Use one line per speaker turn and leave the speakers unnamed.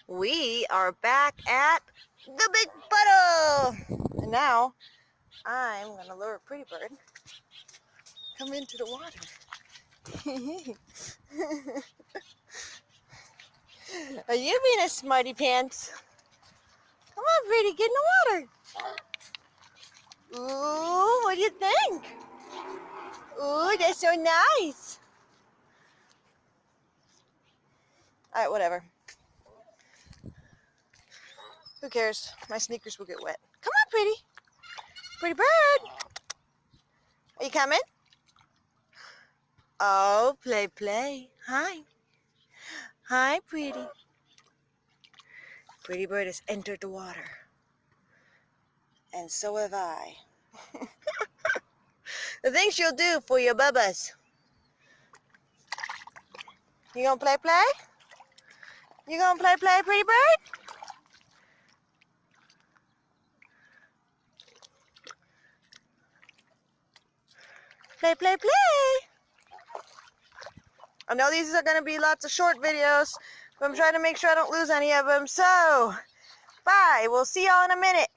We are back at the big puddle. And now I'm going to lure Pretty Bird. Come into the water. Are you being a smarty pants? Come on, Pretty, get in the water. Ooh, what do you think? Ooh, that's so nice. Alright, whatever. Who cares? My sneakers will get wet. Come on, Pretty. Pretty Bird. Are you coming? Oh, play, play. Hi. Hi, Pretty. Pretty Bird has entered the water. And so have I. The things you'll do for your bubbas. You gonna play, play? You gonna play, play, Pretty Bird? Play, play, play. I know these are going to be lots of short videos, but I'm trying to make sure I don't lose any of them. So, bye. We'll see y'all in a minute.